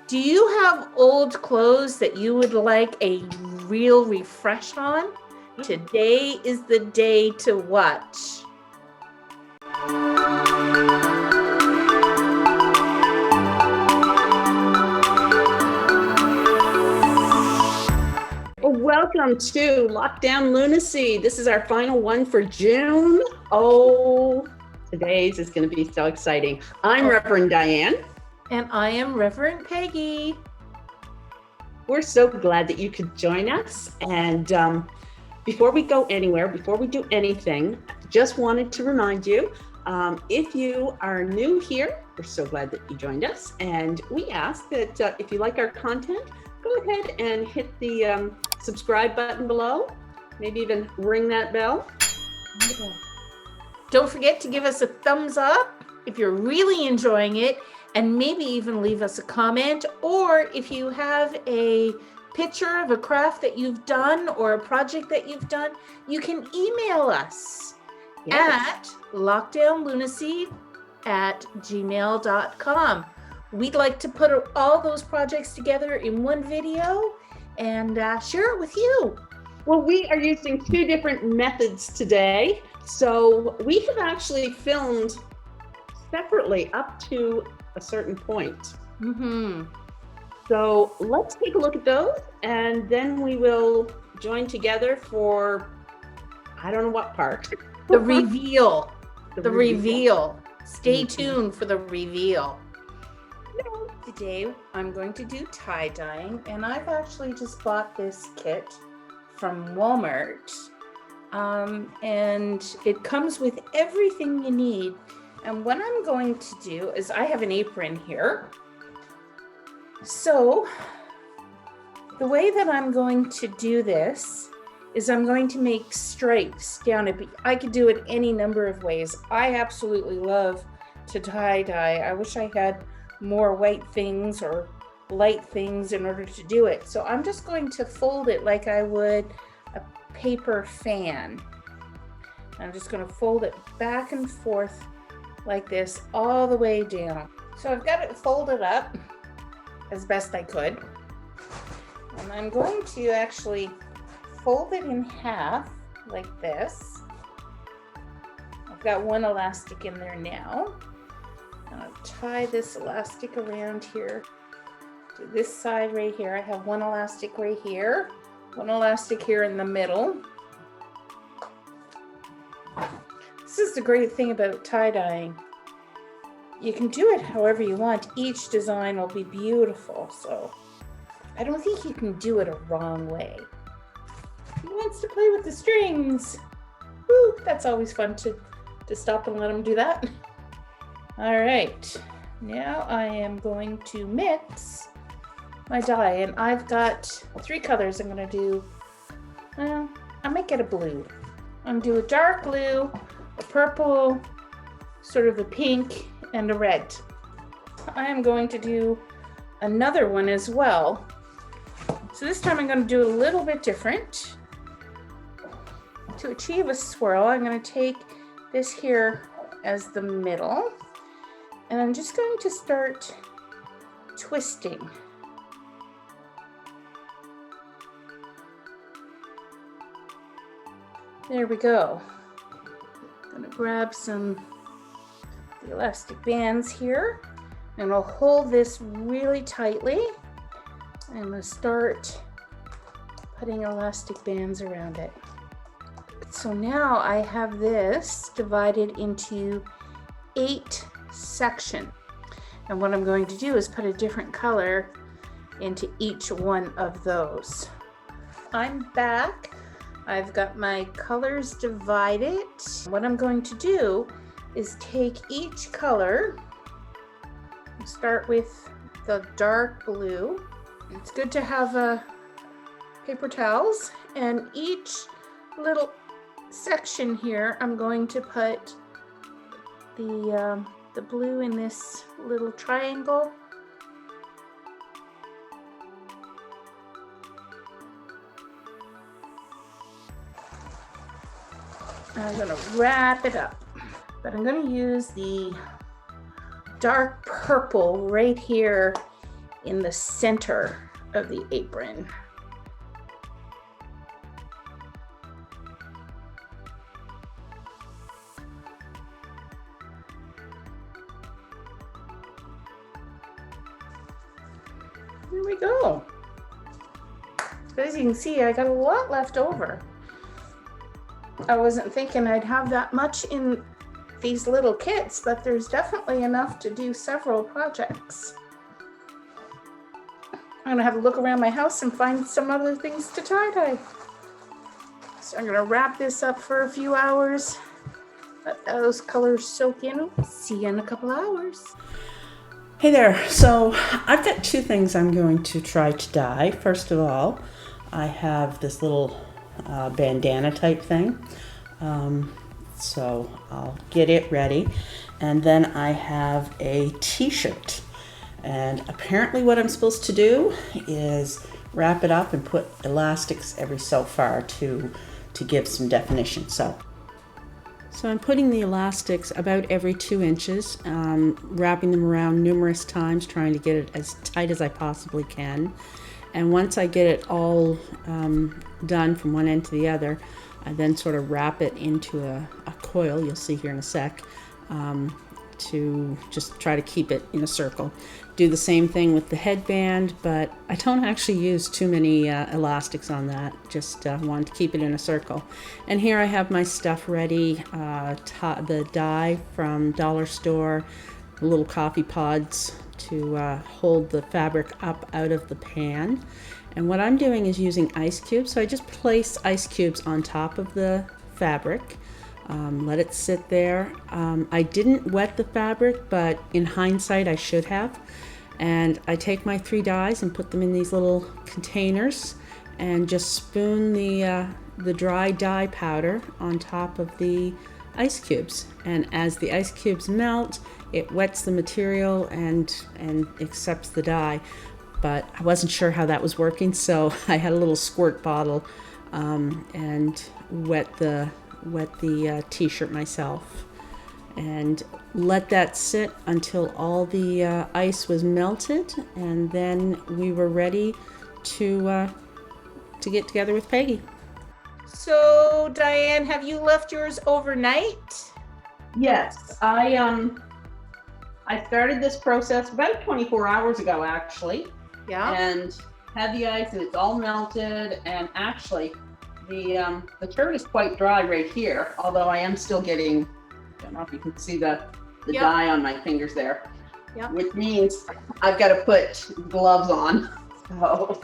Do you have old clothes that you would like a real refresh on? Today is the day to watch. Welcome to Lockdown Lunacy. This is our final one for June. Oh, today's is going to be so exciting. I'm Reverend Diane. And I am Reverend Peggy. We're so glad that you could join us. And before we go anywhere, before we do anything, just wanted to remind you, if you are new here, we're so glad that you joined us. And we ask that if you like our content, go ahead and hit the subscribe button below. Maybe even ring that bell. Don't forget to give us a thumbs up if you're really enjoying it, and maybe even leave us a comment, or if you have a picture of a craft that you've done or a project that you've done, you can email us at lockdownlunacy@gmail.com. We'd like to put all those projects together in one video and share it with you. Well, we are using two different methods today. So we have actually filmed separately up to a certain point. So let's take a look at those, and then we will join together for, I don't know what part. The reveal. The reveal. Stay tuned for the reveal. Today I'm going to do tie dyeing, and I've actually just bought this kit from Walmart, and it comes with everything you need. And what I'm going to do is, I have an apron here. So the way that I'm going to do this is I'm going to make stripes down it. I could do it any number of ways. I absolutely love to tie dye. I wish I had more white things or light things in order to do it. So I'm just going to fold it like I would a paper fan. I'm just going to fold it back and forth like this all the way down. So I've got it folded up as best I could. And I'm going to actually fold it in half like this. I've got one elastic in there now. And I'll tie this elastic around here to this side right here. I have one elastic right here, one elastic here in the middle. This is the great thing about tie dyeing. You can do it however you want. Each design will be beautiful. So I don't think you can do it a wrong way. He wants to play with the strings. Woo, that's always fun to stop and let him do that. All right, now I am going to mix my dye, and I've got three colors I'm going to do. Well, I might get a blue. I'm going to do a dark blue, a purple, sort of a pink, and a red. I am going to do another one as well. So this time I'm going to do a little bit different. To achieve a swirl, I'm going to take this here as the middle, and I'm just going to start twisting. There we go. I'm going to grab some the elastic bands here, and I'll hold this really tightly. I'm going to start putting elastic bands around it. So now I have this divided into 8 sections. And what I'm going to do is put a different color into each one of those. I'm back. I've got my colors divided. What I'm going to do is take each color, start with the dark blue. It's good to have paper towels, and each little section here I'm going to put the blue in this little triangle. I'm going to wrap it up, but I'm going to use the dark purple right here in the center of the apron. There we go. But as you can see, I got a lot left over. I wasn't thinking I'd have that much in these little kits, but there's definitely enough to do several projects. I'm gonna have a look around my house and find some other things to tie-dye. So I'm gonna wrap this up for a few hours. Let those colors soak in. See you in a couple hours. Hey there. So I've got two things I'm going to try to dye. First of all, I have this little bandana type thing. So I'll get it ready. And then I have a t-shirt. And apparently what I'm supposed to do is wrap it up and put elastics every so far to give some definition. So I'm putting the elastics about every 2 inches, wrapping them around numerous times, trying to get it as tight as I possibly can. And once I get it all done from one end to the other, I then sort of wrap it into a coil, you'll see here in a sec, to just try to keep it in a circle. Do the same thing with the headband, but I don't actually use too many elastics on that, just want to keep it in a circle. And here I have my stuff ready, the dye from Dollar Store, the little coffee pods to hold the fabric up out of the pan. And what I'm doing is using ice cubes, so I just place ice cubes on top of the fabric. Let it sit there. I didn't wet the fabric, but in hindsight I should have. And I take my 3 dyes and put them in these little containers and just spoon the dry dye powder on top of the ice cubes. And as the ice cubes melt, it wets the material and accepts the dye. But I wasn't sure how that was working, so I had a little squirt bottle and wet the t-shirt myself and let that sit until all the ice was melted, and then we were ready to get together with Peggy. So Diane, have you left yours overnight? Yes, I started this process about 24 hours ago actually. Yeah. And had the ice and it's all melted, and actually the shirt is quite dry right here, although I am still getting, I don't know if you can see the Yep. dye on my fingers there, Yep. which means I've got to put gloves on. So.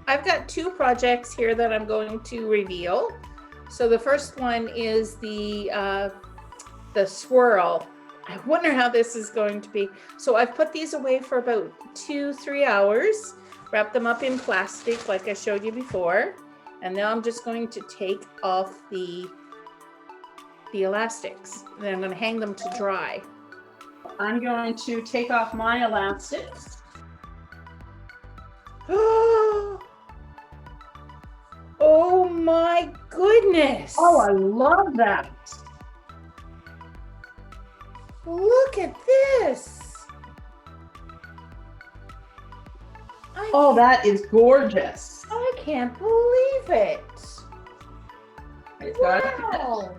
I've got 2 projects here that I'm going to reveal. So the first one is the swirl. I wonder how this is going to be. So I've put these away for about 2-3 hours, wrap them up in plastic like I showed you before. And now I'm just going to take off the elastics. And then I'm going to hang them to dry. I'm going to take off my elastics. Oh my goodness. Oh, I love that. Look at this. Oh, that is gorgeous. I can't believe it. Wow.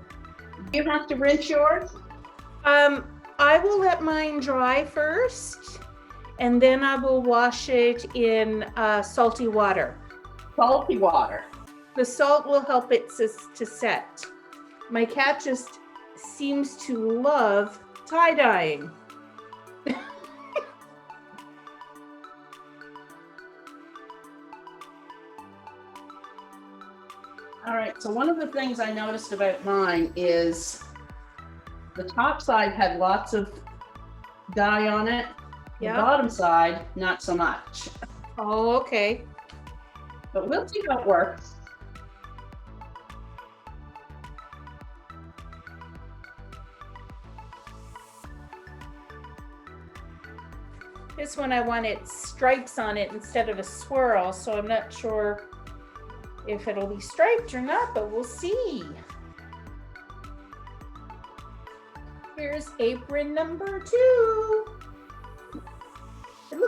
You have to rinse yours? I will let mine dry first, and then I will wash it in salty water. Salty water. The salt will help it to set. My cat just seems to love tie-dyeing. All right, so one of the things I noticed about mine is the top side had lots of dye on it. Yeah. The bottom side, not so much. Oh, okay. But we'll see how it works. This one I wanted stripes on it instead of a swirl, so I'm not sure if it'll be striped or not, but we'll see. Here's apron number 2.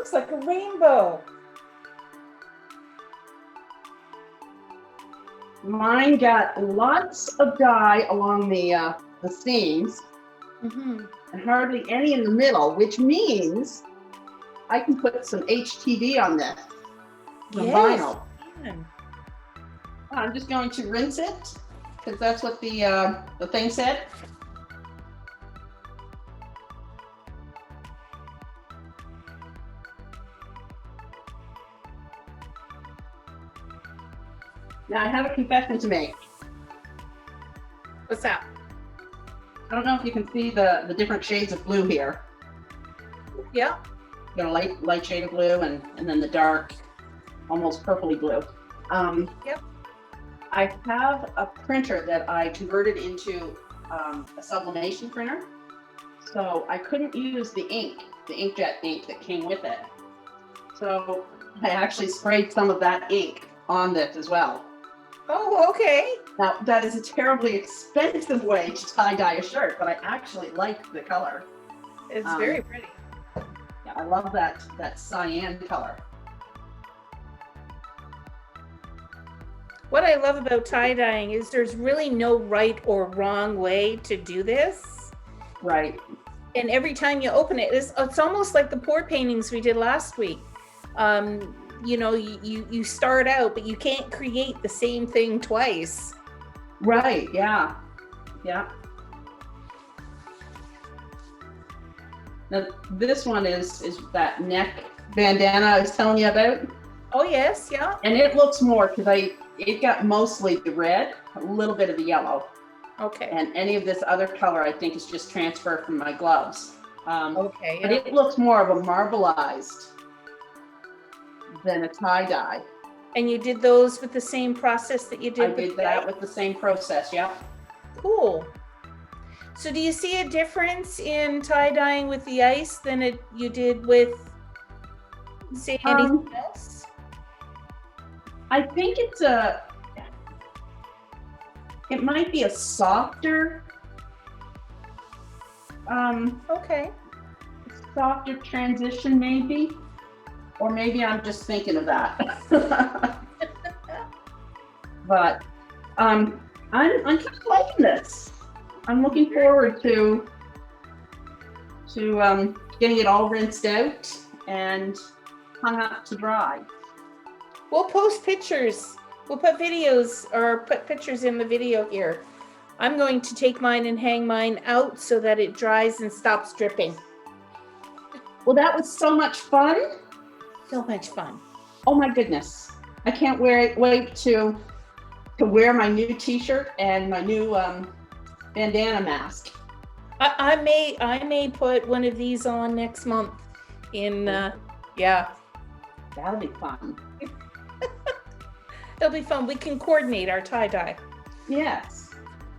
looks like a rainbow. Mine got lots of dye along the seams Mm-hmm. and hardly any in the middle, which means I can put some HTV on this, some vinyl. Man. I'm just going to rinse it because that's what the thing said. Now I have a confession to make. What's that? I don't know if you can see the different shades of blue here. Yeah. You know, light shade of blue and then the dark, almost purpley blue. Yep. I have a printer that I converted into a sublimation printer. So I couldn't use the ink, the inkjet ink that came with it. So I actually sprayed some of that ink on this as well. Oh, okay. Now that is a terribly expensive way to tie dye a shirt, but I actually like the color. It's very pretty. Yeah, I love that cyan color. What I love about tie dyeing is there's really no right or wrong way to do this. Right. And every time you open it, it's almost like the pour paintings we did last week. You know, you start out, but you can't create the same thing twice. Right. Yeah. Yeah. Now this one is that neck bandana I was telling you about. Oh yes, yeah. And it looks more because it got mostly the red, a little bit of the yellow, Okay. and any of this other color I think is just transfer from my gloves. Okay. But it looks more of a marbleized than a tie dye. And you did those with the same process that you did I with did that with the same process. Yeah. Cool. So do you see a difference in tie dyeing with the ice than you did with, say, anything else? I think it might be a softer, Okay. softer transition maybe, or maybe I'm just thinking of that. But I'm kind of liking this. I'm looking forward to getting it all rinsed out and hung up to dry. We'll post pictures. We'll put videos or put pictures in the video here. I'm going to take mine and hang mine out so that it dries and stops dripping. Well, that was so much fun. So much fun. Oh my goodness. I can't wait to wear my new t-shirt and my new bandana mask. I may put one of these on next month in yeah. That'll be fun. It'll be fun. We can coordinate our tie dye. Yes.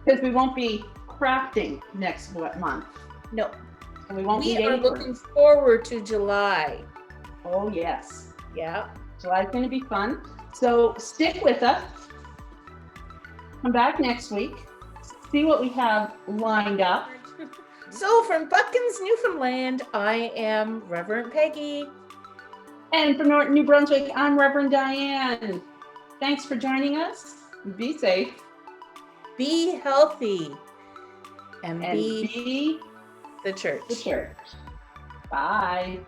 Because we won't be crafting next month. No. And we won't We be are aprons. looking forward to July. Oh yes. Yeah. July's going to be fun. So stick with us. Come back next week. See what we have lined up. So from Buckins, Newfoundland, I am Reverend Peggy. And from Norton, New Brunswick, I'm Reverend Diane. Thanks for joining us. Be safe. Be healthy. And And be be the church. the church. Bye.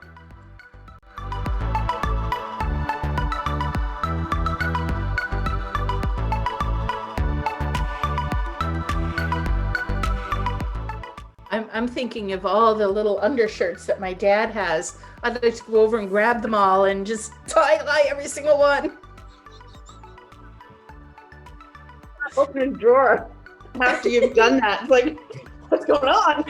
I'm thinking of all the little undershirts that my dad has. I'd like to go over and grab them all and just tie every single one. Open a drawer after you've done that. It's like, what's going on?